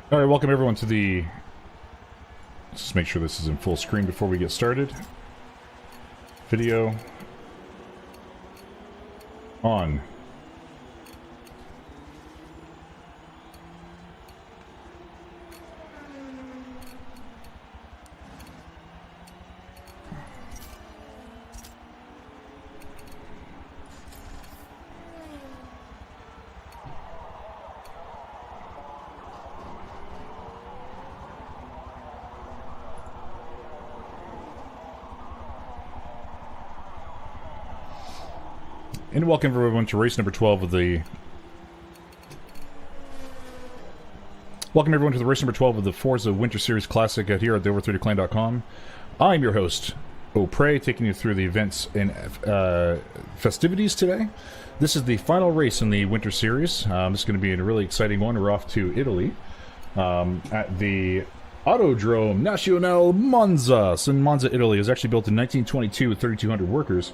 All right, welcome everyone to the... Let's just make sure this is in full screen before we get started. Video on. And welcome everyone to race number 12 of the... Welcome everyone to the race number 12 of the Forza Winter Series Classic here at the o30c.com. I'm your host, o30c, taking you through the events and festivities today. This is the final race in the Winter Series. This is going to be a really exciting one. We're off to Italy at the Autodrome Nazionale Monza. So in Monza, Italy. It was actually built in 1922 with 3,200 workers.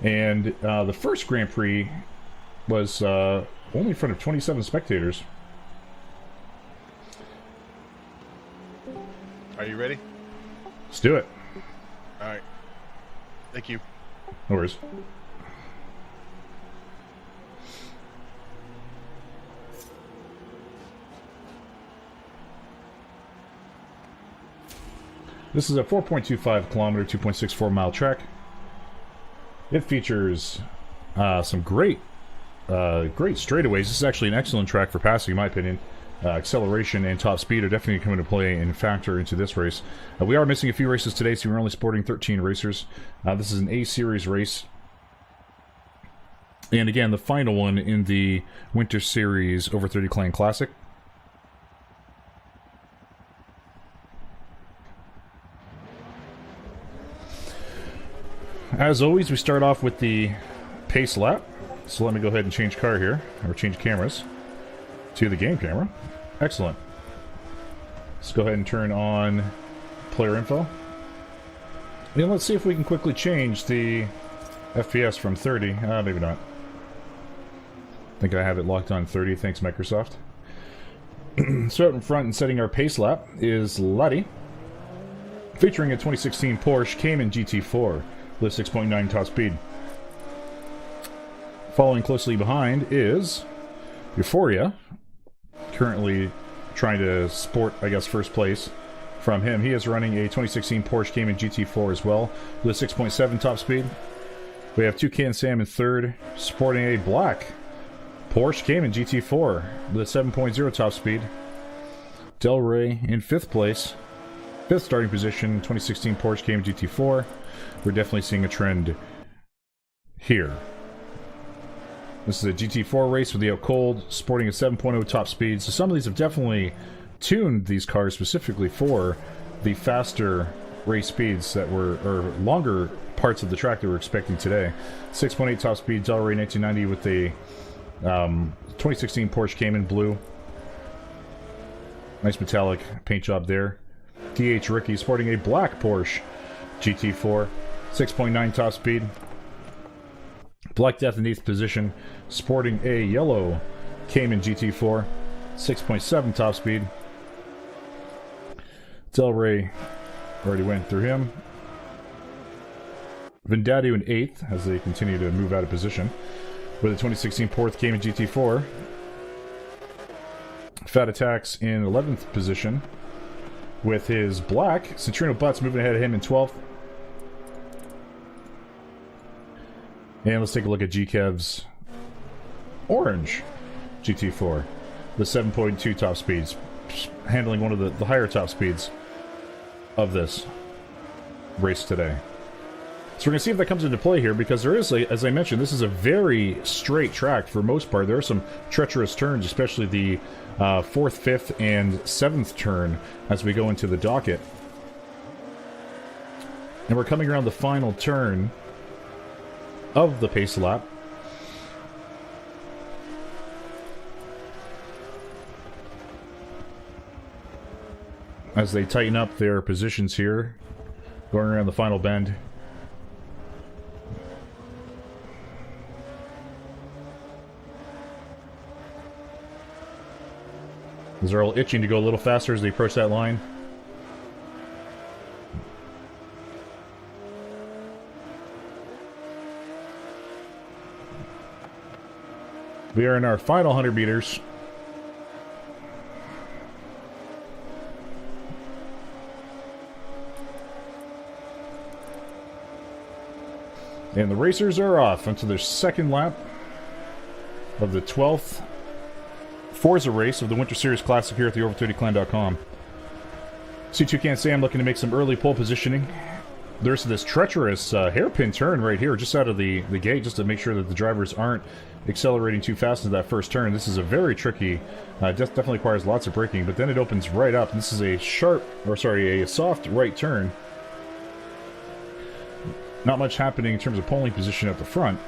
And the first Grand Prix was only in front of 27 spectators. Are you ready? Let's do it. All right. Thank you. No worries. This is a 4.25 kilometer, 2.64 mile track. It features some great straightaways. This is actually an excellent track for passing, in my opinion. Acceleration and top speed are definitely coming to play and factor into this race. We are missing a few races today, so we're only sporting 13 racers. This is an A-Series race. And again, the final one in the Winter Series Over 30 Clan Classic. As always, we start off with the pace lap. So let me go ahead and change car here, or change cameras to the game camera. Excellent. Let's go ahead and turn on player info. And let's see if we can quickly change the FPS from 30. Maybe not. I think I have it locked on 30, thanks Microsoft. So out in front and setting our pace lap is Lottie, featuring a 2016 Porsche Cayman GT4. With 6.9 top speed. Following closely behind is Euphoria, currently trying to sport, I guess, first place from him. He is running a 2016 Porsche Cayman GT4 as well, with 6.7 top speed. We have Toucan Sam in third, sporting a black Porsche Cayman GT4 with 7.0 top speed. Del Rey in fifth place, fifth starting position, 2016 Porsche Cayman GT4. We're definitely seeing a trend here. This is a GT4 race with the out cold, sporting a 7.0 top speed. So some of these have definitely tuned these cars specifically for the faster race speeds that were, or longer parts of the track that we're expecting today. 6.8 top speed, Del Rey 1990 with the 2016 Porsche Cayman blue. Nice metallic paint job there. DH Ricky sporting a black Porsche GT4. 6.9 top speed. Black Death in 8th position, sporting a yellow Cayman GT4, 6.7 top speed. Del Rey already went through him. Vendado in 8th as they continue to move out of position with a 2016 Porsche Cayman GT4. Fat Attacks in 11th position with his black Centrino Butts moving ahead of him in 12th. And let's take a look at GKev's orange GT4 with 7.2 top speeds, handling one of the higher top speeds of this race today. So we're going to see if that comes into play here, because there is, as I mentioned, this is a very straight track for the most part. There are some treacherous turns, especially the 4th, 5th, and 7th turn as we go into the docket. And we're coming around the final turn of the pace lap. As they tighten up their positions here, going around the final bend. As they're all itching to go a little faster as they approach that line. We are in our final 100 meters. And the racers are off onto their second lap of the 12th Forza race of the Winter Series Classic here at the o30c.com. See Toucan Sam looking to make some early pole positioning. There's this treacherous hairpin turn right here just out of the gate, just to make sure that the drivers aren't accelerating too fast into that first turn. This is a very tricky, definitely requires lots of braking, but then it opens right up. And this is a a soft right turn. Not much happening in terms of polling position at the front.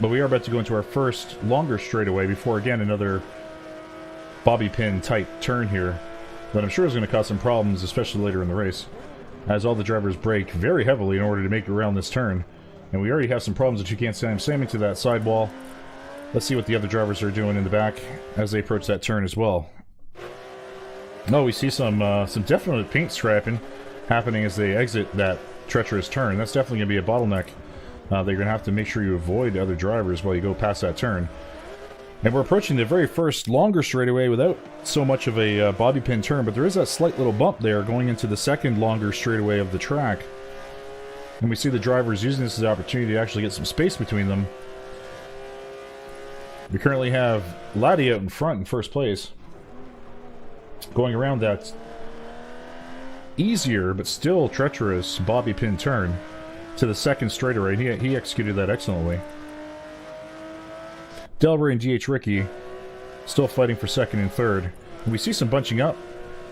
But we are about to go into our first longer straightaway before, again, another bobby pin type turn here that I'm sure is going to cause some problems, especially later in the race, as all the drivers brake very heavily in order to make it around this turn. And we already have some problems that you can't see. I'm slamming to that sidewall. Let's see what the other drivers are doing in the back as they approach that turn as well. Oh, we see some definite paint scrapping happening as they exit that treacherous turn. That's definitely going to be a bottleneck that you're going to have to make sure you avoid other drivers while you go past that turn. And we're approaching the very first longer straightaway without so much of a bobby pin turn, but there is that slight little bump there going into the second longer straightaway of the track. And we see the drivers using this as an opportunity to actually get some space between them. We currently have Laddie out in front in first place, going around that easier but still treacherous bobby pin turn to the second straightaway. He executed that excellently. Delray and DH Ricky still fighting for second and third. And we see some bunching up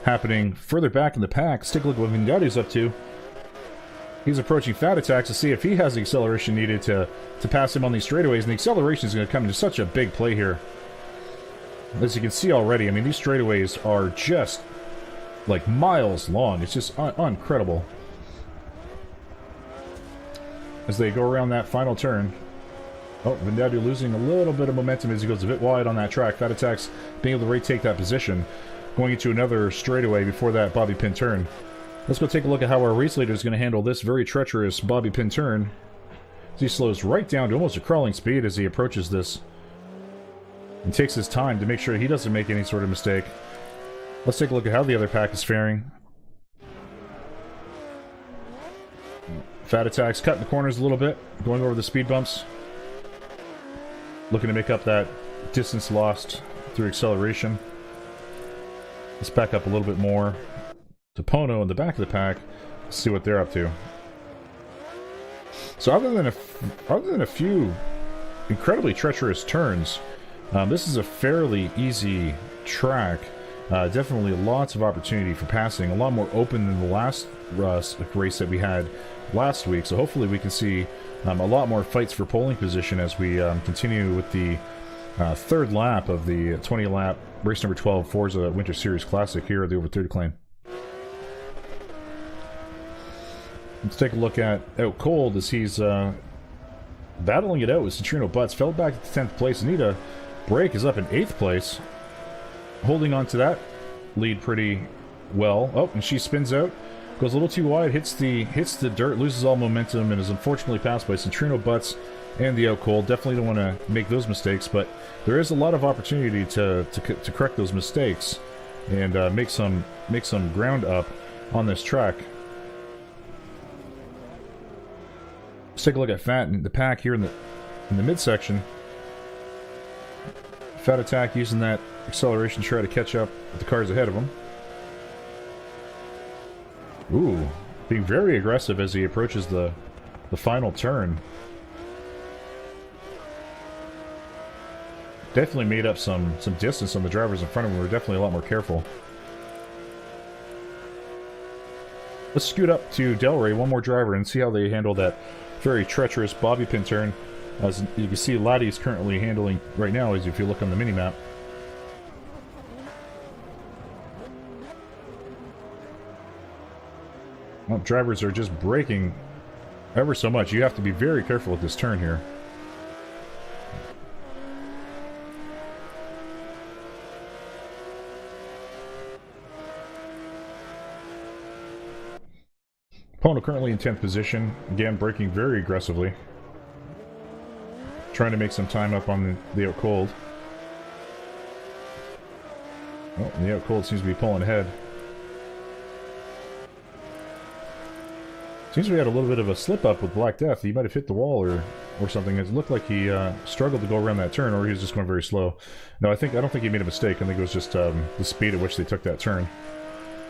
happening further back in the pack. Let's take a look at what Vingatti's up to. He's approaching Fat Attack to see if he has the acceleration needed to pass him on these straightaways. And the acceleration is going to come into such a big play here. As you can see already, I mean, these straightaways are just like miles long. It's just incredible. As they go around that final turn. Oh, Vingatti losing a little bit of momentum as he goes a bit wide on that track. Fat Attack's being able to retake that position. Going into another straightaway before that bobby pin turn. Let's go take a look at how our race leader is going to handle this very treacherous bobby pin turn. He slows right down to almost a crawling speed as he approaches this. And takes his time to make sure he doesn't make any sort of mistake. Let's take a look at how the other pack is faring. Fat Attack's cutting the corners a little bit, going over the speed bumps. Looking to make up that distance lost through acceleration. Let's back up a little bit more to Pono in the back of the pack. Let's see what they're up to. So other than a few incredibly treacherous turns, this is a fairly easy track. Definitely lots of opportunity for passing. A lot more open than the last race that we had last week. So hopefully we can see a lot more fights for polling position as we continue with the third lap of the 20-lap race number 12 Forza Winter Series Classic here at the o30c claim. Let's take a look at Out Cold as he's battling it out with Centrino Butts. Fell back to 10th place. Anita Brake is up in 8th place. Holding on to that lead pretty well. Oh, and she spins out. Goes a little too wide, hits the dirt, loses all momentum, and is unfortunately passed by Centrino Butts and the Out Cold. Definitely don't want to make those mistakes, but there is a lot of opportunity to correct those mistakes and make some ground up on this track. Let's take a look at Fat in the pack here in the midsection. Fat Attack using that acceleration to try to catch up with the cars ahead of him. Ooh, being very aggressive as he approaches the final turn. Definitely made up some distance on the drivers in front of him. We're definitely a lot more careful. Let's scoot up to Delray, one more driver, and see how they handle that very treacherous bobby pin turn. As you can see, Laddie is currently handling right now, as if you look on the mini-map. Well, drivers are just braking ever so much. You have to be very careful with this turn here. Pono currently in 10th position. Again, braking very aggressively. Trying to make some time up on the out cold. Oh, the out cold seems to be pulling ahead. Seems we had a little bit of a slip up with Black Death. He might have hit the wall or something. It looked like he struggled to go around that turn, or he was just going very slow. No, I don't think he made a mistake. I think it was just the speed at which they took that turn.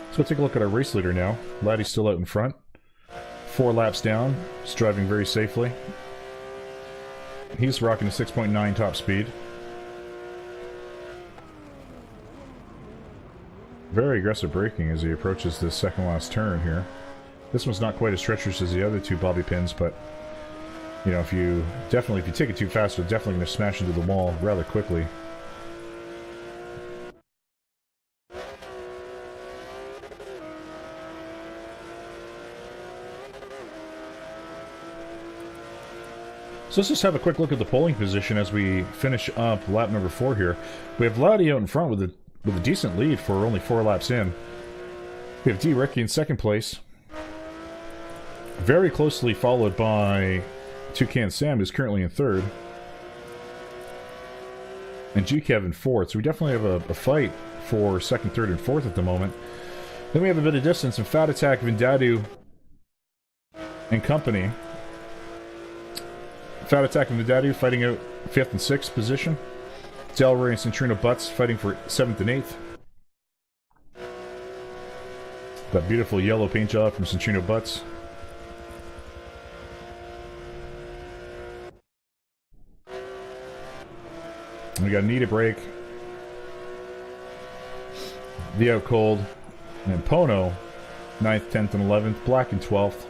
Let's go take a look at our race leader now. Laddie's still out in front. 4 laps down. He's driving very safely. He's rocking a 6.9 top speed. Very aggressive braking as he approaches this second last turn here. This one's not quite as treacherous as the other 2 bobby pins, but you know, if you take it too fast, you're definitely going to smash into the wall rather quickly. So let's just have a quick look at the polling position as we finish up lap number 4 here. We have Laddie out in front with a decent lead for only 4 laps in. We have D. Ricky in second place. Very closely followed by Toucan Sam, who's currently in third. And G. Kev in fourth. So we definitely have a fight for second, third, and fourth at the moment. Then we have a bit of distance in Fat Attack, Vindadu, and company. Fat Attack and Vindadu fighting out 5th and 6th position. Del Rey and Centrino Butts fighting for 7th and 8th. That beautiful yellow paint job from Centrino Butts. We got Need a Break, The Out Cold, and Pono, 9th, 10th, and 11th, Black in 12th.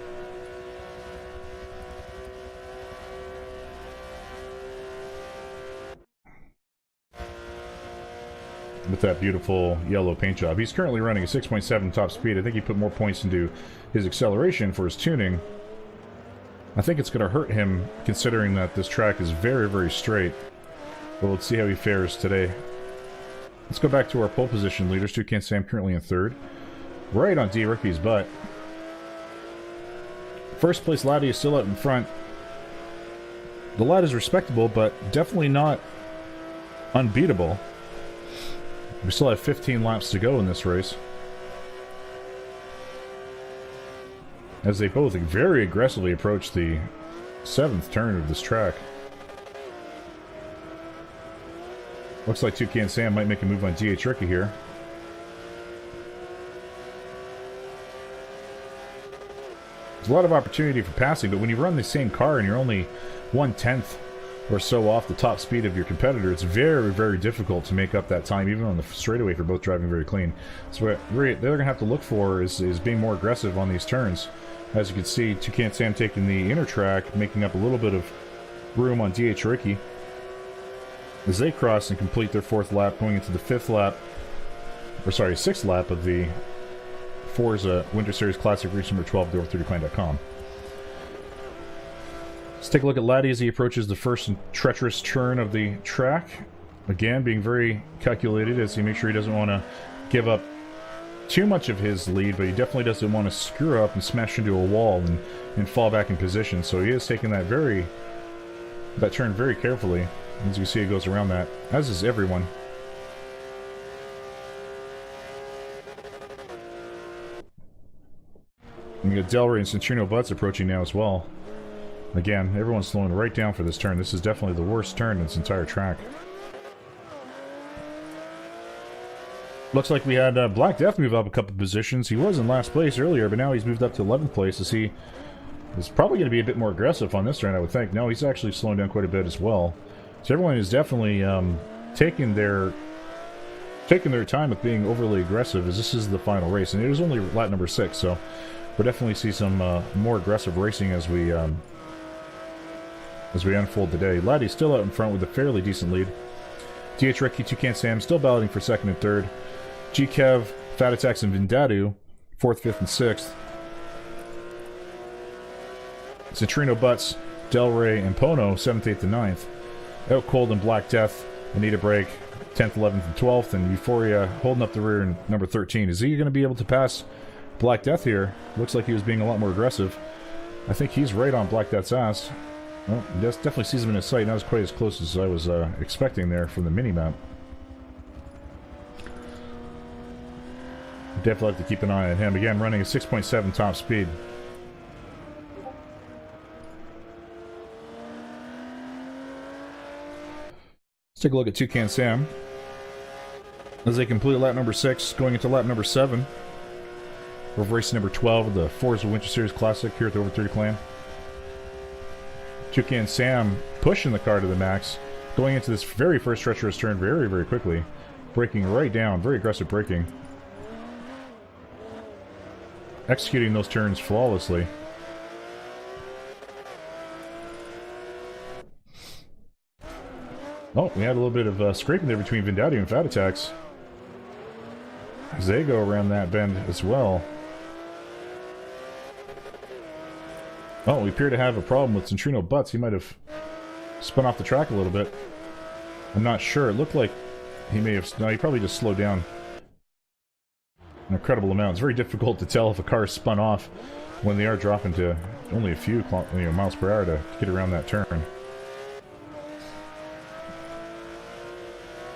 With that beautiful yellow paint job. He's currently running a 6.7 top speed. I think he put more points into his acceleration for his tuning. I think it's going to hurt him considering that this track is very, very straight. But let's see how he fares today. Let's go back to our pole position leaders. Toucan Sam currently in third. Right on D. Rickie's butt. First place Laddie is still out in front. The lad is respectable, but definitely not unbeatable. We still have 15 laps to go in this race. As they both very aggressively approach the 7th turn of this track. Looks like Toucan Sam might make a move on DH Ricky here. There's a lot of opportunity for passing, but when you run the same car and you're only 1/10 or so off the top speed of your competitor, it's very, very difficult to make up that time, even on the straightaway, if you're both driving very clean. So what they're going to have to look for is being more aggressive on these turns. As you can see, Toucan Sam taking the inner track, making up a little bit of room on DH Ricky. As they cross and complete their 4th lap, going into the 6th lap of the Forza Winter Series Classic Race number 12, door30clan.com. Let's take a look at Laddie as he approaches the first and treacherous turn of the track. Again, being very calculated as he makes sure he doesn't want to give up too much of his lead, but he definitely doesn't want to screw up and smash into a wall and fall back in position. So he is taking that turn very carefully. As you see, it goes around that, as is everyone. And you got Del Rey and Centrino Butts approaching now as well. Again, everyone's slowing right down for this turn. This is definitely the worst turn in this entire track. Looks like we had Black Death move up a couple positions. He was in last place earlier, but now he's moved up to 11th place as he is probably going to be a bit more aggressive on this turn, I would think. No, he's actually slowing down quite a bit as well. So everyone is definitely taking their time with being overly aggressive, as this is the final race, and it is only lap number 6. So we'll definitely see some more aggressive racing as we unfold today. Laddie's still out in front with a fairly decent lead. DH Ricky, Toucan Sam still balloting for 2nd and 3rd. G Kev, Fat Attacks, and Vindadu 4th, 5th, and 6th. Centrino Butts, Del Rey, and Pono 7th, 8th, and 9th. Out Cold and Black Death, Need a Break 10th, 11th, and 12th, and Euphoria holding up the rear in number 13. Is he going to be able to pass Black Death here. Looks like he was being a lot more aggressive. I think he's right on Black Death's ass. Well, he definitely sees him in his sight. Not as quite as close as I was expecting there from the mini-map. Definitely have to keep an eye on him. Again, running a 6.7 top speed. Let's take a look at Toucan Sam. As they complete lap number 6, going into lap number 7. We're racing number 12 of the Forza Winter Series Classic here at the Over30 Clan. Toucan Sam pushing the car to the max, going into this very first treacherous turn very, very quickly. Braking right down, very aggressive braking. Executing those turns flawlessly. Oh, we had a little bit of scraping there between Vindaudio and Fat Attacks. As they go around that bend as well. Oh, we appear to have a problem with Centrino Butts. He might have spun off the track a little bit. I'm not sure. It looked like he may have... No, he probably just slowed down an incredible amount. It's very difficult to tell if a car is spun off when they are dropping to only a few miles per hour to get around that turn.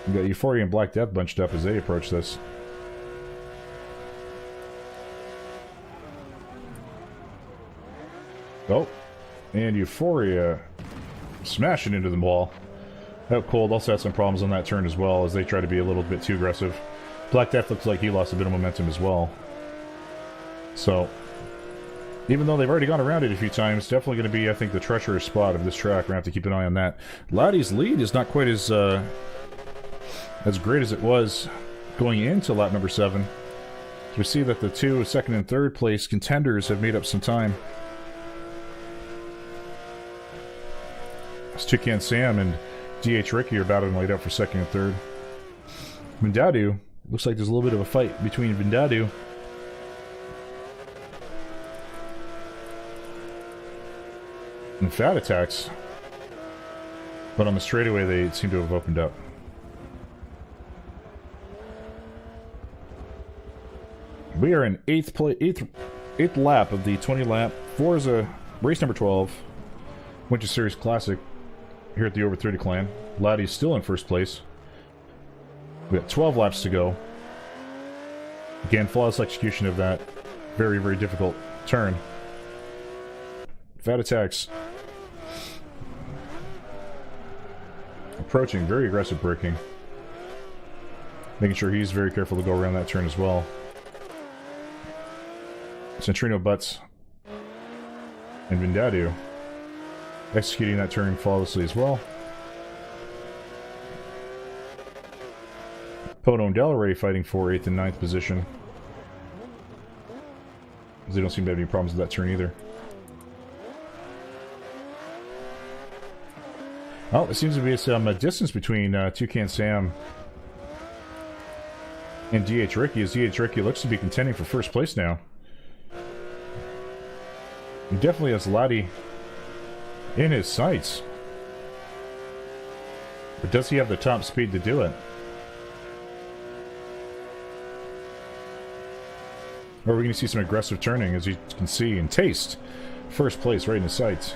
You got Euphoria and Black Death bunched up as they approach this. Oh, and Euphoria smashing into the wall. Out cold also had some problems on that turn as well as they try to be a little bit too aggressive. Black Death looks like he lost a bit of momentum as well. So, even though they've already gone around it a few times, definitely going to be, I think, the treacherous spot of this track. We're going to have to keep an eye on that. Laddie's lead is not quite as great as it was going into lap number 7. We see that the two second and third place contenders have made up some time. It's Toucan Sam and DH Ricky are battling laid out for second and third. Vindaudio, looks like there's a little bit of a fight between Vindaudio and Fat Attacks. But on the straightaway, they seem to have opened up. We are in eighth lap of the 20-lap Forza race number 12 Winter Series Classic here at the Over30 Clan. Laddie's still in first place. We got 12 laps to go. Again, flawless execution of that very, very difficult turn. Fat Attacks approaching, very aggressive braking. Making sure he's very careful to go around that turn as well. Centrino Butts and Vindaudio executing that turn flawlessly as well. Poto and Delaray fighting for 8th and 9th position. They don't seem to have any problems with that turn either. Oh, it seems to be some distance between Toucan Sam and DH Ricky, as DH Ricky looks to be contending for first place now. He definitely has Laddie in his sights. But does he have the top speed to do it? Or are we going to see some aggressive turning, as you can see and taste? First place right in his sights.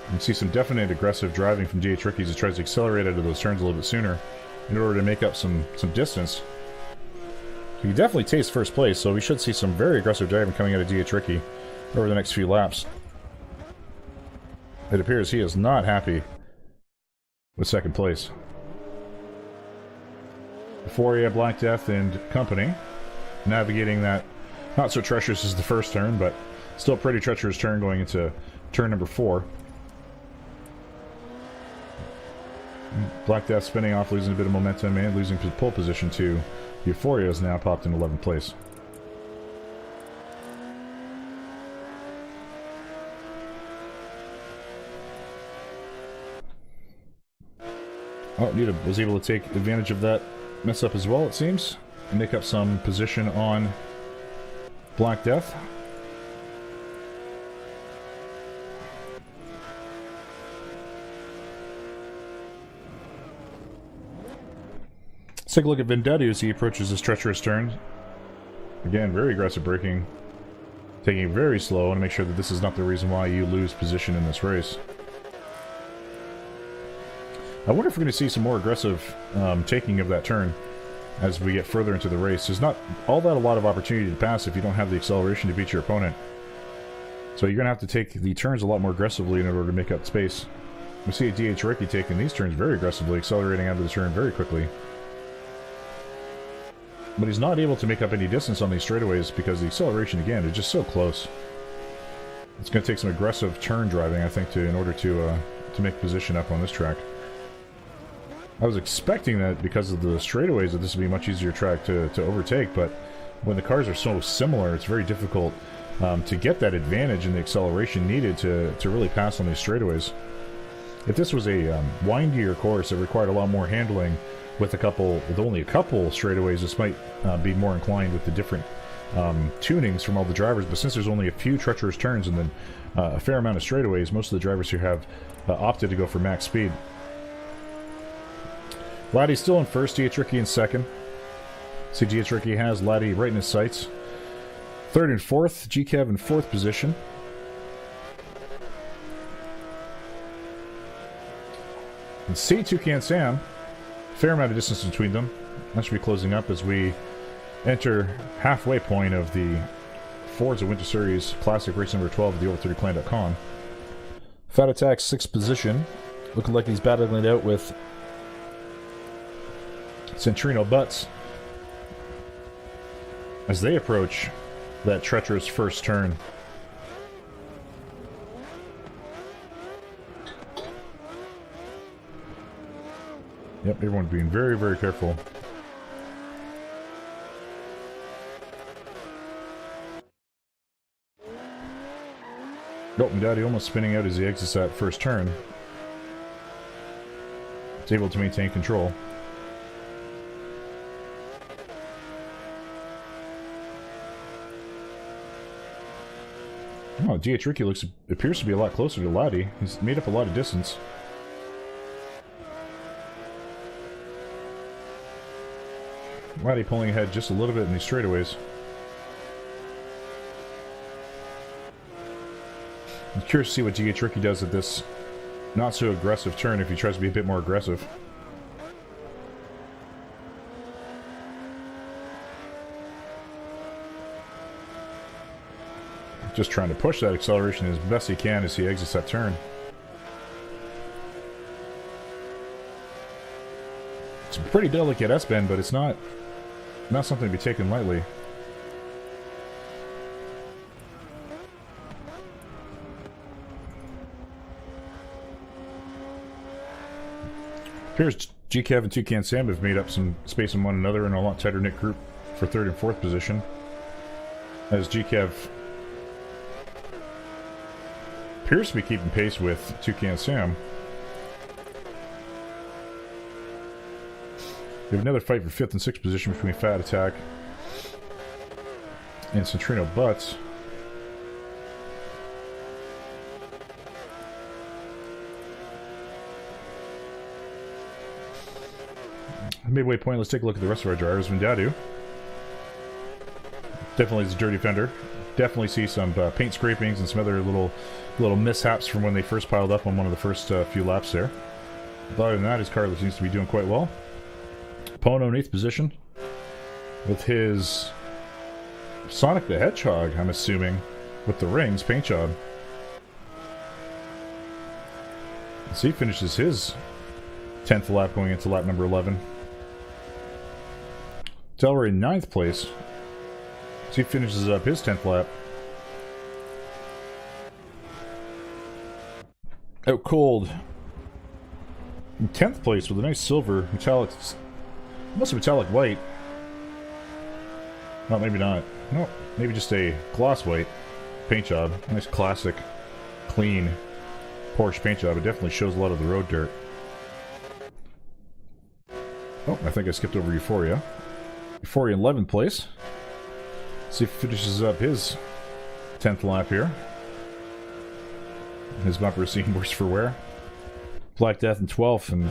You can see some definite aggressive driving from DH Ricky as he tries to accelerate out of those turns a little bit sooner in order to make up some distance. So you definitely taste first place, so we should see some very aggressive driving coming out of DH Ricky over the next few laps. It appears he is not happy with second place. Euphoria, Black Death, and company navigating that not so treacherous as the first turn, but still a pretty treacherous turn going into turn number 4. Black Death spinning off, losing a bit of momentum and losing pole position to Euphoria is now popped in 11th place. Oh, Nita was able to take advantage of that mess up as well, it seems, and make up some position on Black Death. Let's take a look at Vendetta as he approaches this treacherous turn. Again, very aggressive braking. Taking it very slow. I want to make sure that this is not the reason why you lose position in this race. I wonder if we're going to see some more aggressive taking of that turn as we get further into the race. There's not all that a lot of opportunity to pass if you don't have the acceleration to beat your opponent. So you're going to have to take the turns a lot more aggressively in order to make up space. We see a DH Ricky taking these turns very aggressively, accelerating out of the turn very quickly. But he's not able to make up any distance on these straightaways because the acceleration, again, is just so close. It's going to take some aggressive turn driving, I think, in order to make position up on this track. I was expecting that because of the straightaways that this would be a much easier track to overtake, but when the cars are so similar, it's very difficult to get that advantage in the acceleration needed to really pass on these straightaways. If this was a windier course that required a lot more handling, with only a couple straightaways, this might be more inclined with the different tunings from all the drivers. But since there's only a few treacherous turns and then a fair amount of straightaways, most of the drivers here have opted to go for max speed. Laddie's still in first, DH Ricky in second. See, DH Ricky has Laddie right in his sights. Third and fourth, GKev in fourth position. And C, Toucan Sam. Fair amount of distance between them. That should be closing up as we enter halfway point of the Forza Winter Series Classic Race number 12 of the o30c.com. Fat Attack 6th position. Looking like he's battling it out with Centrino Butts as they approach that treacherous first turn. Yep, everyone's being very, very careful. Nope, Daddy almost spinning out as he exits that first turn. It's able to maintain control. Oh, DH Ricky appears to be a lot closer to Laddie. He's made up a lot of distance. Laddie pulling ahead just a little bit in these straightaways. I'm curious to see what DH Ricky does at this not so aggressive turn if he tries to be a bit more aggressive. Just trying to push that acceleration as best he can as he exits that turn. It's a pretty delicate S-bend, but it's not something to be taken lightly. Appears GKev and Toucan Sam have made up some space on one another in a lot tighter knit group for third and fourth position. As GKev appears to be keeping pace with Toucan Sam. We have another fight for 5th and 6th position between Fat Attack and Centrino Butts. Midway point, let's take a look at the rest of our drivers. Vindadu. Definitely is a dirty fender. Definitely see some paint scrapings and some other little mishaps from when they first piled up on one of the first few laps there. But other than that, his car seems to be doing quite well. Pono in 8th position with his Sonic the Hedgehog, I'm assuming, with the rings paint job. So he finishes his 10th lap going into lap number 11. Delray in 9th place. So he finishes up his 10th lap. Out cold. In 10th place with a nice silver metallic, almost a metallic white. No, maybe not. No, maybe just a gloss white paint job. Nice classic, clean Porsche paint job. It definitely shows a lot of the road dirt. Oh, I think I skipped over Euphoria. Euphoria in 11th place. See if he finishes up his 10th lap here. His bumper is seeing worse for wear. Black Death in 12th, and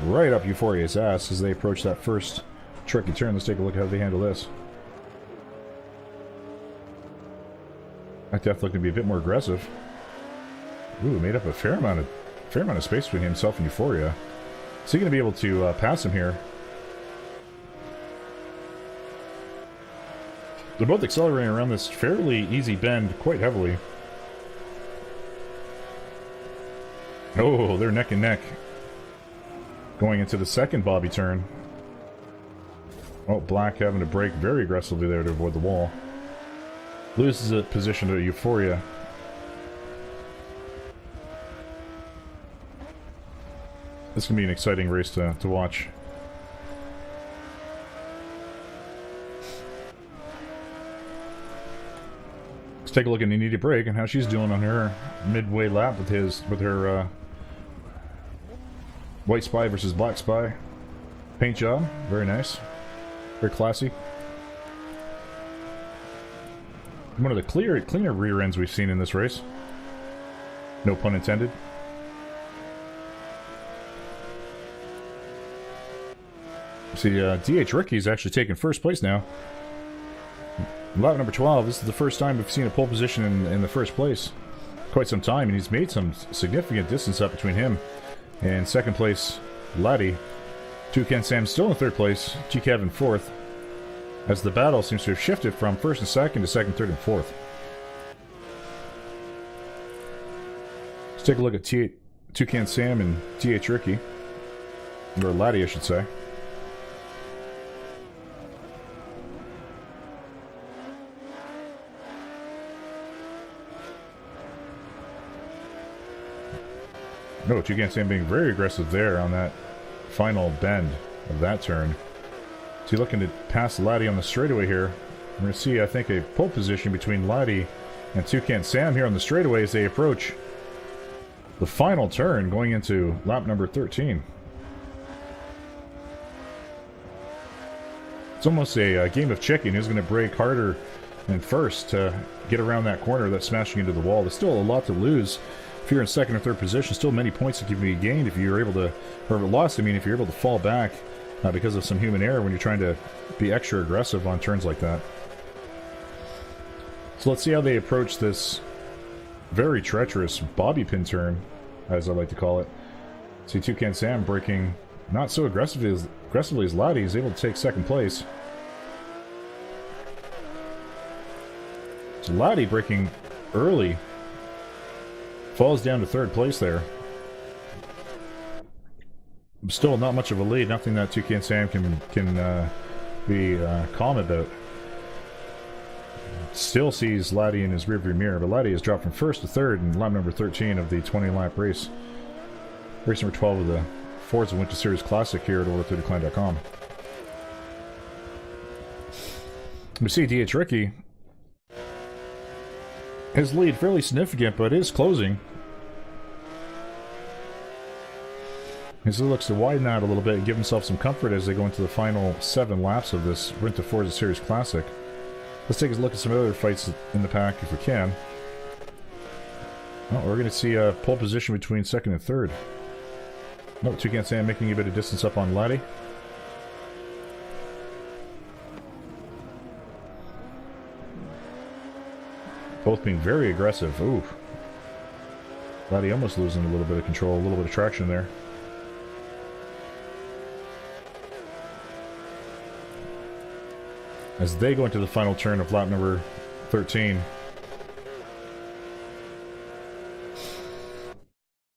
right up Euphoria's ass as they approach that first tricky turn. Let's take a look at how they handle this. That death looking to be a bit more aggressive. Ooh, made up a fair amount of space between himself and Euphoria. Is he going to be able to pass him here? They're both accelerating around this fairly easy bend quite heavily. Oh, they're neck and neck. Going into the second Bobby turn. Oh, Black having to brake very aggressively there to avoid the wall. Loses a position to Euphoria. This is going to be an exciting race to watch. Let's take a look at Anita Brake and how she's doing on her midway lap with her White Spy versus Black Spy paint job. Very nice. Very classy. One of the cleaner rear ends we've seen in this race. No pun intended. See, DH Ricky's actually taking first place now. Lap number 12, this is the first time we've seen a pole position in the first place. Quite some time, and he's made some significant distance up between him and second place Laddie. Toucan Sam still in third place, GCav in fourth, as the battle seems to have shifted from first and second to second, third, and fourth. Let's take a look at Toucan Sam and DH Ricky. Or Laddie, I should say. No, Toucan Sam being very aggressive there on that final bend of that turn. So you're looking to pass Laddie on the straightaway here. We're going to see, I think, a pole position between Laddie and Toucan Sam here on the straightaway as they approach the final turn going into lap number 13. It's almost a game of chicken. Who's going to brake harder than first to get around that corner that's smashing into the wall. There's still a lot to lose. If you're in second or third position, still many points that can be gained if you're able to, or lost, I mean, if you're able to fall back because of some human error when you're trying to be extra aggressive on turns like that. So let's see how they approach this very treacherous bobby pin turn, as I like to call it. See Toucan Sam braking not so aggressively as Laddie is able to take second place. So Laddie braking early. Falls down to third place there. Still not much of a lead. Nothing that Toucan Sam can be calm about. Still sees Laddie in his rearview mirror, but Laddie has dropped from first to third in lap number 13 of the 20-lap race. Race number 12 of the Forza Winter Series Classic here at o30c.com. We see DH Ricky. His lead fairly significant, but is closing. As he looks to widen that a little bit and give himself some comfort as they go into the final 7 laps of this Winter Forza Series Classic. Let's take a look at some other fights in the pack if we can. Well, we're going to see a pole position between second and third. No, Toucan Sam making a bit of distance up on Laddie. Both being very aggressive. Ooh. Laddie almost losing a little bit of control, a little bit of traction there. As they go into the final turn of lap number 13.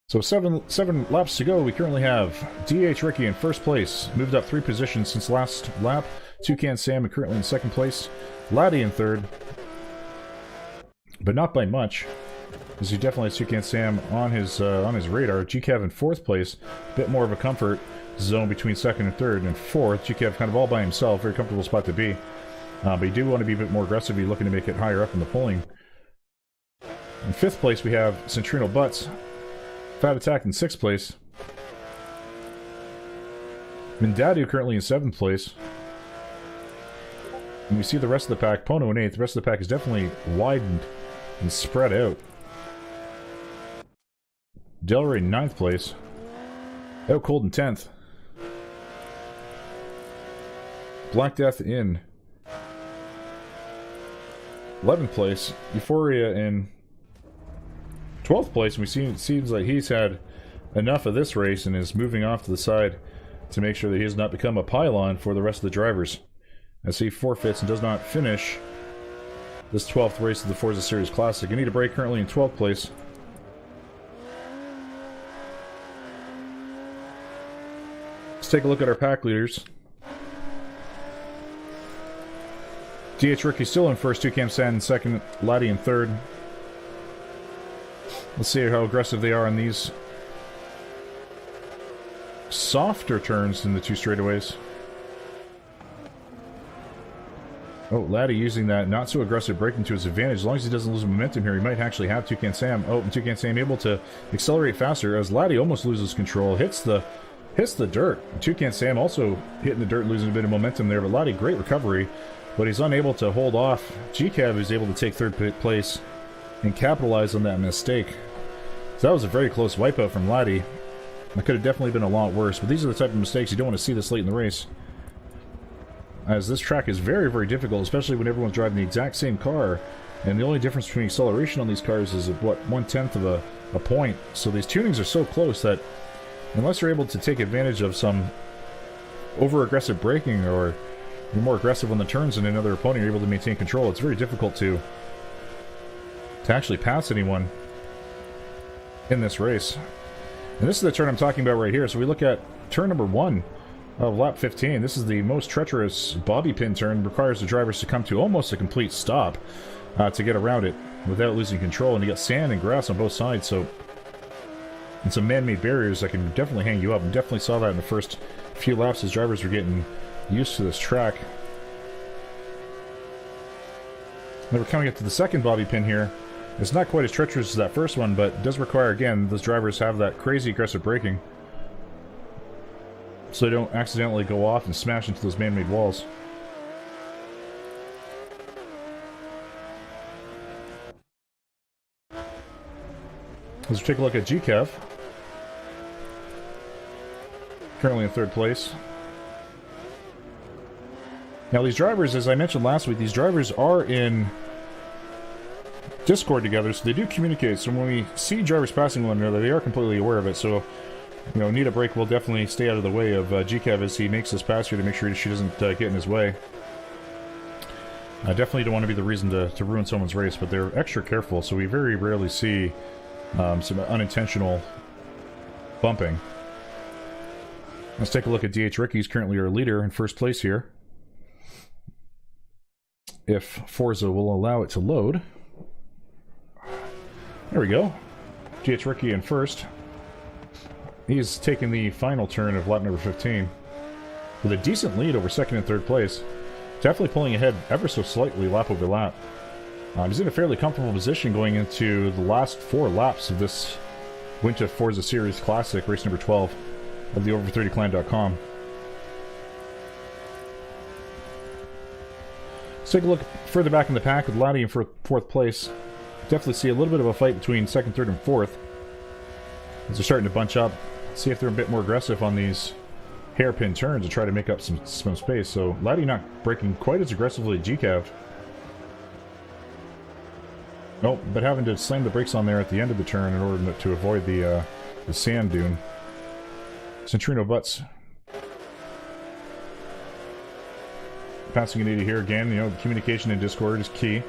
So seven laps to go. We currently have DH Ricky in first place, moved up 3 positions since last lap. Toucan Sam currently in second place. Laddie in third, but not by much. As you definitely have Toucan Sam on his radar. GCav in fourth place, a bit more of a comfort zone between second and third, and fourth. GCav kind of all by himself, very comfortable spot to be. But you do want to be a bit more aggressive. You're looking to make it higher up in the polling. In fifth place, we have Centrino Butts. Fat Attack in sixth place. Mindadu currently in seventh place. And we see the rest of the pack. Pono in eighth. The rest of the pack is definitely widened and spread out. Delray in ninth place. Out Cold in 10th. Black Death in 11th place. Euphoria in 12th place. And it seems like he's had enough of this race and is moving off to the side to make sure that he has not become a pylon for the rest of the drivers, as he forfeits and does not finish this 12th race of the Forza Series Classic. Anita Bray currently in 12th place. Let's take a look at our pack leaders. DH Ricky still in first, Toucan Sam in second, Laddie in third. Let's see how aggressive they are on these softer turns than the two straightaways. Oh, Laddie using that not so aggressive braking to his advantage. As long as he doesn't lose momentum here, he might actually have Toucan Sam. Oh, and Toucan Sam able to accelerate faster as Laddie almost loses control. Hits the dirt. Toucan Sam also hitting the dirt, losing a bit of momentum there. But Laddie, great recovery, but he's unable to hold off. GCAV is able to take third place and capitalize on that mistake. So that was a very close wipeout from Laddie. That could have definitely been a lot worse, but these are the type of mistakes you don't want to see this late in the race, as this track is very, very difficult, especially when everyone's driving the exact same car, and the only difference between acceleration on these cars is, what, 1/10 of a point. So these tunings are so close that unless you're able to take advantage of some over-aggressive braking, or you're more aggressive on the turns than another opponent, you're able to maintain control. It's very difficult to actually pass anyone in this race. And this is the turn I'm talking about right here. So we look at turn number 1 of lap 15. This is the most treacherous bobby pin turn. Requires the drivers to come to almost a complete stop to get around it without losing control. And you got sand and grass on both sides, so and some man-made barriers that can definitely hang you up. And definitely saw that in the first few laps as drivers were getting used to this track. Now we're coming up to the second bobby pin here. It's not quite as treacherous as that first one, but it does require, again, those drivers have that crazy aggressive braking, so they don't accidentally go off and smash into those man-made walls. Let's take a look at GCAV. Currently in third place. Now these drivers, as I mentioned last week, these drivers are in Discord together, so they do communicate. So when we see drivers passing one another, they are completely aware of it. So, you know, Anita Brake will definitely stay out of the way of GCAV as he makes this pass here to make sure she doesn't get in his way. I definitely don't want to be the reason to ruin someone's race, but they're extra careful, so we very rarely see some unintentional bumping. Let's take a look at DH Ricky. He's currently our leader in first place here, if Forza will allow it to load. There we go. DH Ricky in first. He's taking the final turn of lap number 15 with a decent lead over second and third place. Definitely pulling ahead ever so slightly lap over lap. He's in a fairly comfortable position going into the last 4 laps of this Winter Forza Series Classic, race number 12 of the Over30clan.com. Let's take a look further back in the pack with Laddie in fourth place. Definitely see a little bit of a fight between second, third, and fourth as they're starting to bunch up. See if they're a bit more aggressive on these hairpin turns to try to make up some space. So Laddie not braking quite as aggressively at GCAV. Nope, but having to slam the brakes on there at the end of the turn in order to avoid the sand dune. Centrino Butts passing Anita here again. You know, the communication in Discord is key.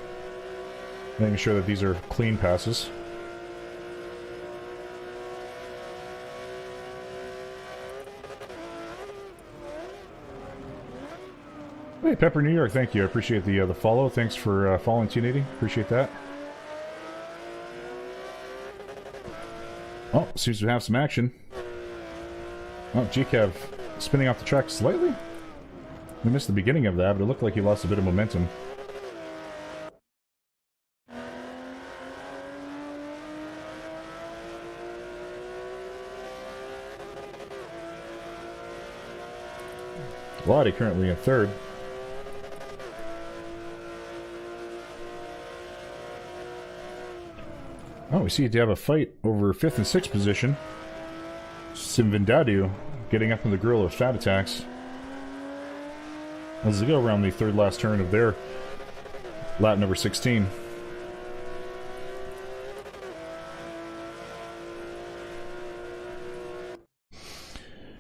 Making sure that these are clean passes. Hey, Pepper New York, thank you. I appreciate the follow. Thanks for following T80. Appreciate that. Oh, seems to have some action. Oh, GCAV spinning off the track slightly. We missed the beginning of that, but it looked like he lost a bit of momentum. Lottie currently in third. Oh, we see they have a fight over 5th and 6th position. Simvindadu getting up in the grill of Fat Attacks. as they go around the third last turn of their lap number 16.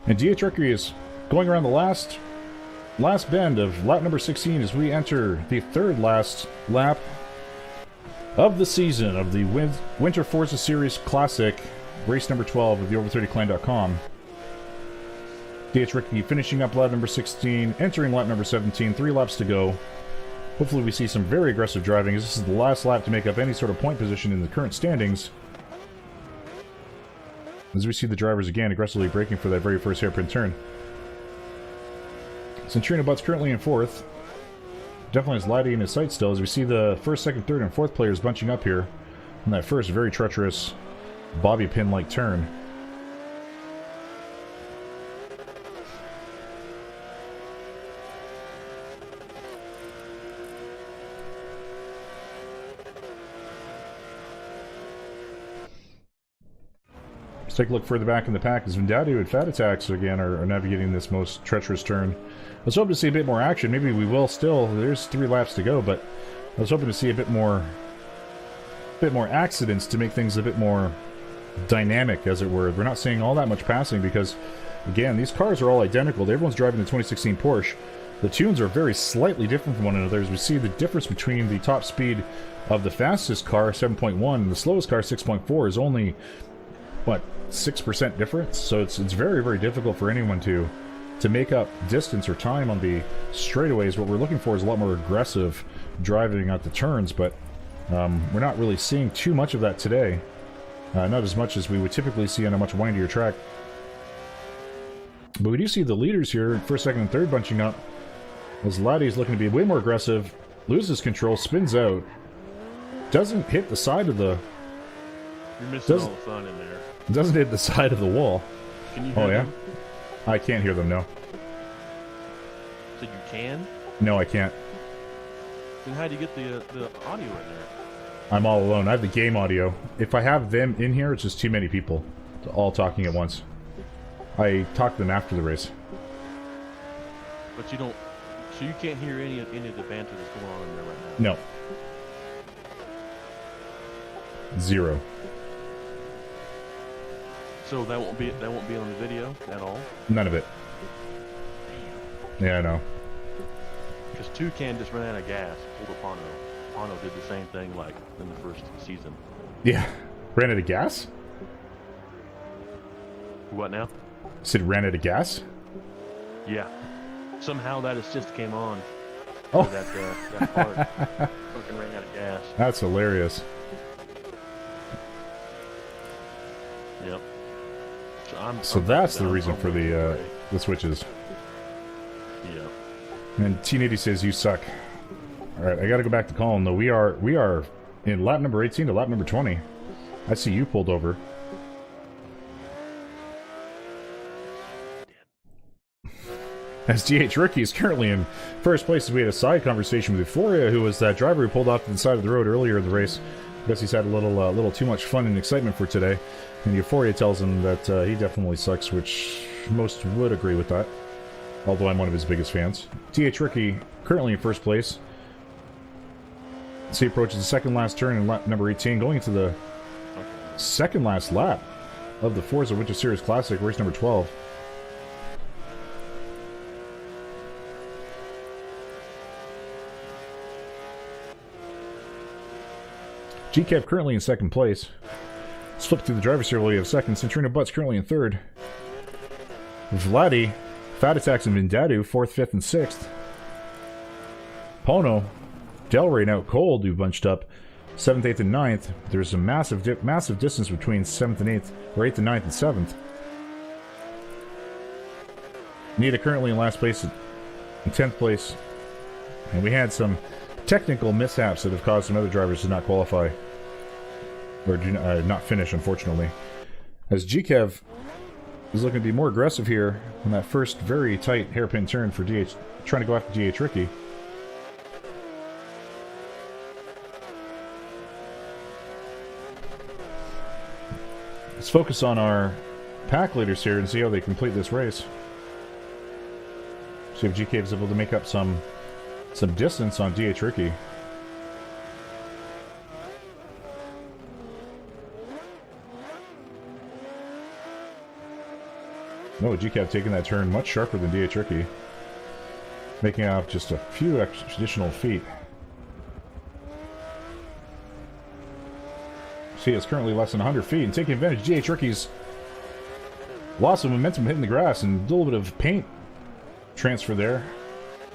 And DH Rookie is going around the last bend of lap number 16 as we enter the third last lap of the season of the Winter Forza Series Classic, race number 12 of the o30c.com. DH Ricky finishing up lap number 16, entering lap number 17, 3 laps to go. Hopefully we see some very aggressive driving, as this is the last lap to make up any sort of point position in the current standings. As we see the drivers again aggressively braking for that very first hairpin turn. Centrino Butts currently in 4th. Definitely has Laddie in his sights still, as we see the 1st, 2nd, 3rd, and 4th players bunching up here in that first very treacherous bobby pin-like turn. Let's take a look further back in the pack as Vendadu and Fat Attacks again are navigating this most treacherous turn. I was hoping to see a bit more action. Maybe we will still. There's 3 laps to go, but I was hoping to see a bit more accidents to make things a bit more dynamic, as it were. We're not seeing all that much passing because, again, these cars are all identical. Everyone's driving the 2016 Porsche. The tunes are very slightly different from one another, as we see the difference between the top speed of the fastest car, 7.1, and the slowest car, 6.4, is only, what, 6% difference? So it's very, very difficult for anyone to make up distance or time on the straightaways. What we're looking for is a lot more aggressive driving at the turns, but we're not really seeing too much of that today. Not as much as we would typically see on a much windier track. But we do see the leaders here, 1st, 2nd, and 3rd bunching up, as Laddie's looking to be way more aggressive, loses control, spins out, doesn't hit the side of the... You're missing all the fun in there. Doesn't hit the side of the wall. Can you hear them? I can't hear them, no. So you can? No, I can't. Then how do you get the audio in there? I'm all alone. I have the game audio. If I have them in here, it's just too many people all talking at once. I talk to them after the race. But you don't... So you can't hear any of the banter that's going on in there right now? No. 0. So that won't be on the video at all? None of it. Yeah, I know. Because Toucan just ran out of gas, pulled a Pano. Pano did the same thing like in the first season. Yeah. Ran out of gas? What now? Said ran out of gas? Yeah. Somehow that assist came on. Oh. That part fucking ran out of gas. That's hilarious. Yep. So that's the reason for the switches. Yeah. And T80 says you suck. All right, I got to go back to Colin though. We are in lap number 18 to lap number 20. I see you pulled over. As DH Rookie is currently in first place, as we had a side conversation with Euphoria, who was that driver who pulled off to the side of the road earlier in the race. I guess he's had a little too much fun and excitement for today. And Euphoria tells him that he definitely sucks, which most would agree with that. Although I'm one of his biggest fans. DH Rookie currently in first place. As he approaches the second last turn in lap number 18, going into the second last lap of the Forza Winter Series Classic, race number 12. GCAV currently in second place. Let's flip through the driver's here while we have second. Centrino Butts currently in third. Vladdy, Fat Attacks, and Vindadu, 4th, 5th, and 6th. Pono, Delray, now Cold, who bunched up 7th, 8th, and 9th. There's a massive distance between 7th and 8th, or 8th and 9th and 7th. Nita currently in last place, in 10th place. And we had some technical mishaps that have caused some other drivers to not qualify. Or do not finish, unfortunately. As GCAV is looking to be more aggressive here on that first very tight hairpin turn for DH, trying to go after DH Ricky. Let's focus on our pack leaders here and see how they complete this race. So See if GK is able to make up some distance on DH Ricky. No, GK taking that turn much sharper than DH Ricky, making out just a few additional feet. See, it's currently less than 100 feet, and taking advantage of DH Ricky's loss of momentum hitting the grass and a little bit of paint transfer there.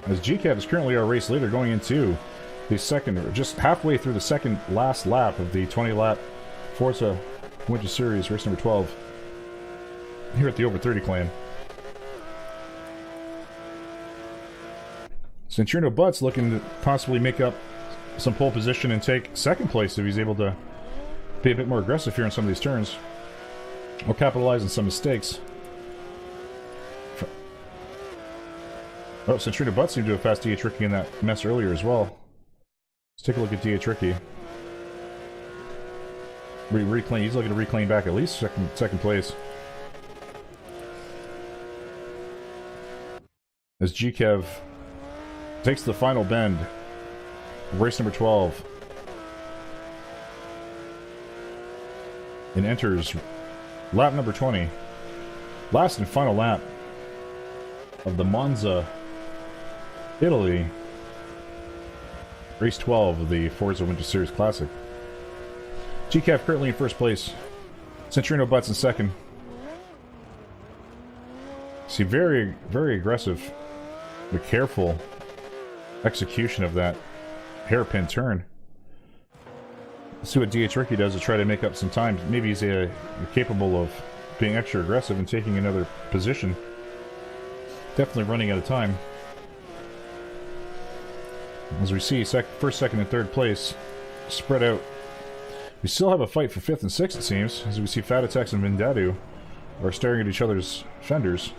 As GCAV is currently our race leader going into the second, or just halfway through the second last lap of the 20-lap Forza Winter Series, race number 12, here at the Over30 Clan. Centurino Butts looking to possibly make up some pole position and take second place if he's able to be a bit more aggressive here in some of these turns, or capitalize on some mistakes. Oh, Centurino Butts seemed to have passed DH Ricky in that mess earlier as well. Let's take a look at DH Ricky. Reclaim. He's looking to reclaim back at least second place. As GKev takes the final bend, race number 12, and enters lap number 20, last and final lap of the Monza, Italy, race 12 of the Forza Winter Series Classic. GCAF currently in first place, Centurino Butts in second. See, very, very aggressive, but careful execution of that hairpin turn. Let's see what DH Ricky does to try to make up some time. Maybe he's capable of being extra aggressive and taking another position. Definitely running out of time. As we see, first, second, and third place spread out. We still have a fight for 5th and 6th, it seems, as we see Fatatex and Vindadu are staring at each other's fenders.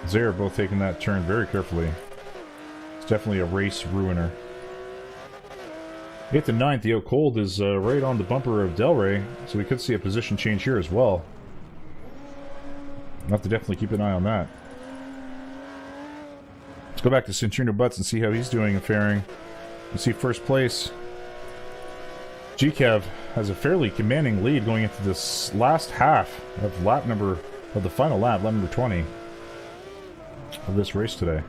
They are both taking that turn very carefully. It's definitely a race ruiner. 8th and 9th, the Out Cold is right on the bumper of Del Rey, so we could see a position change here as well. We'll have to definitely keep an eye on that. Let's go back to Centurino Butts and see how he's doing and faring. You see first place. GCAV has a fairly commanding lead going into this last half of the final lap number 20 of this race today.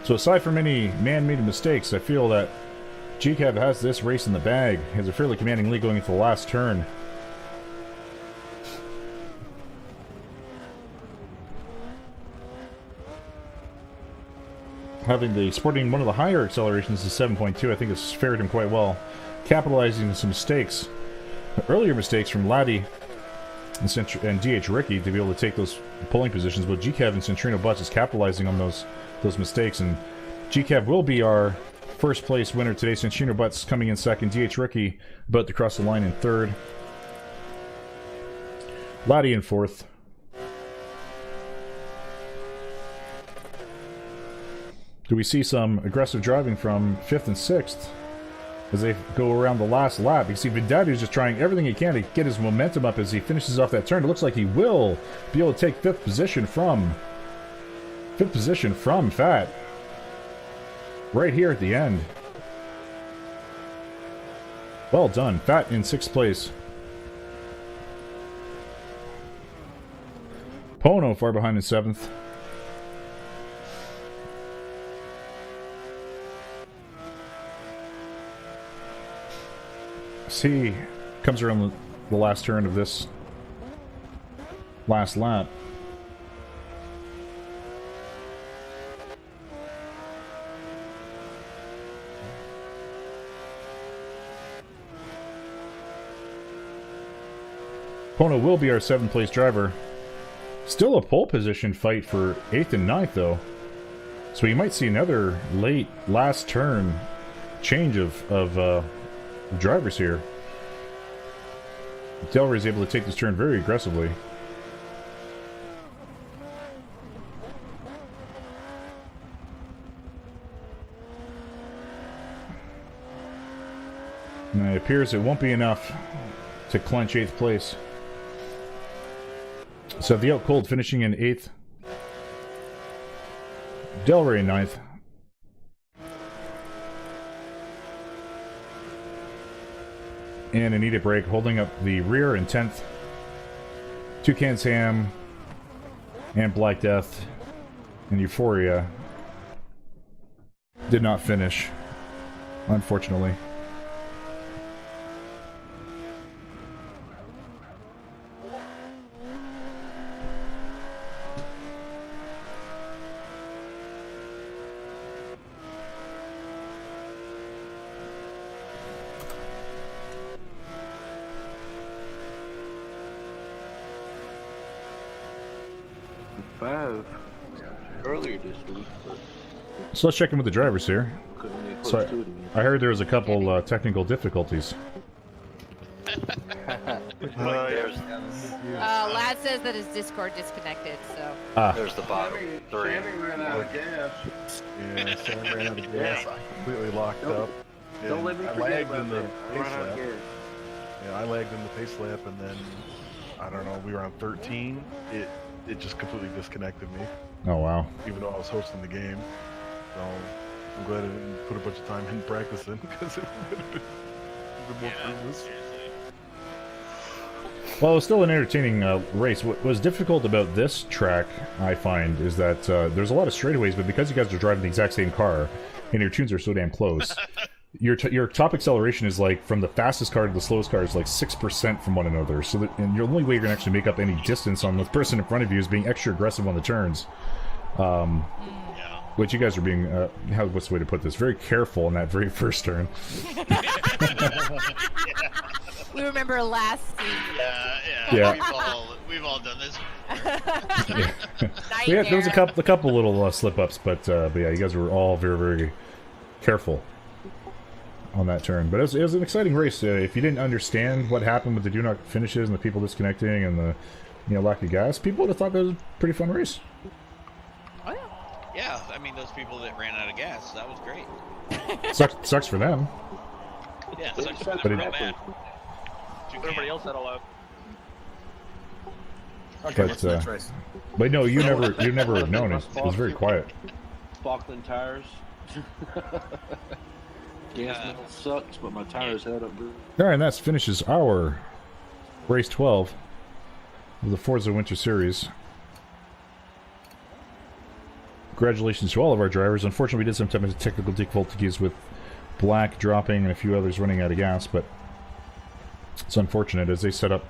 So aside from any man-made mistakes, I feel that GCAV has this race in the bag. He has a fairly commanding lead going into the last turn. Sporting one of the higher accelerations to 7.2, I think has fared him quite well. Capitalizing on some mistakes, earlier mistakes from Laddie and DH Ricky to be able to take those pulling positions, but GCAV and Centurino Butts is capitalizing on those mistakes, and GCAV will be our first place winner today. Centurino Butts coming in second, DH Ricky about to cross the line in third, Laddie in fourth. Do we see some aggressive driving from 5th and 6th as they go around the last lap? You see Vindadu is just trying everything he can to get his momentum up as he finishes off that turn. It looks like he will be able to take 5th position from Fat right here at the end. Well done. Fat in 6th place. Pono far behind in 7th. He comes around the last turn of this last lap. Pono will be our 7th place driver. Still a pole position fight for 8th and 9th though. So you might see another late last turn change of drivers here. Del Rey is able to take this turn very aggressively. And it appears it won't be enough to clinch 8th place. So the Out Cold finishing in 8th. Delray 9th. And Anita Break holding up the rear in 10th. Toucan Sam and Black Death and Euphoria did not finish, unfortunately. Earlier this week, but So let's check in with the drivers here. couldn't get close So to it again. I heard there was a couple technical difficulties. Lad says that his Discord disconnected, so. There's the bottom three. Yeah, Sam ran out of gas. I completely locked up. Don't and let me I forget lagged about in the that. pace Run out lap. of gas. Yeah, I lagged in the pace lap, and then I don't know. We were on 13. It just completely disconnected me, Oh wow. even though I was hosting the game. So I'm glad I didn't put a bunch of time in practicing because it would have been even more fruitless. Well, it was still an entertaining race. What was difficult about this track, I find, is that there's a lot of straightaways, but because you guys are driving the exact same car and your tunes are so damn close, your top acceleration is like from the fastest car to the slowest car is like 6% from one another. So that, and the only way you're gonna actually make up any distance on the person in front of you is being extra aggressive on the turns. Which you guys are being, what's the way to put this? Very careful in that very first turn. We remember last season. Yeah. We've all done this. Yeah, there was a couple little slip-ups, but yeah, you guys were all very, very careful on that turn. But it was an exciting race. If you didn't understand what happened with the do not finishes and the people disconnecting and the lack of gas, people would have thought that was a pretty fun race. Oh, yeah. Yeah, I mean those people that ran out of gas, that was great. Sucks for them. Yeah, it sucks for them But real bad. Everybody else had a low. Okay, what's the next race? But no, you never have known. It was very quiet. Falkland tires. Gas metal sucks, but my tires held up good. All right, and that finishes our race 12 of the Forza Winter Series. Congratulations to all of our drivers. Unfortunately, we did some technical difficulties with Black dropping and a few others running out of gas, but it's unfortunate as they set up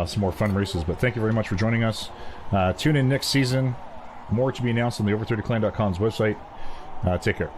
some more fun races. But thank you very much for joining us. Tune in next season. More to be announced on the over30clan.com's website. Take care.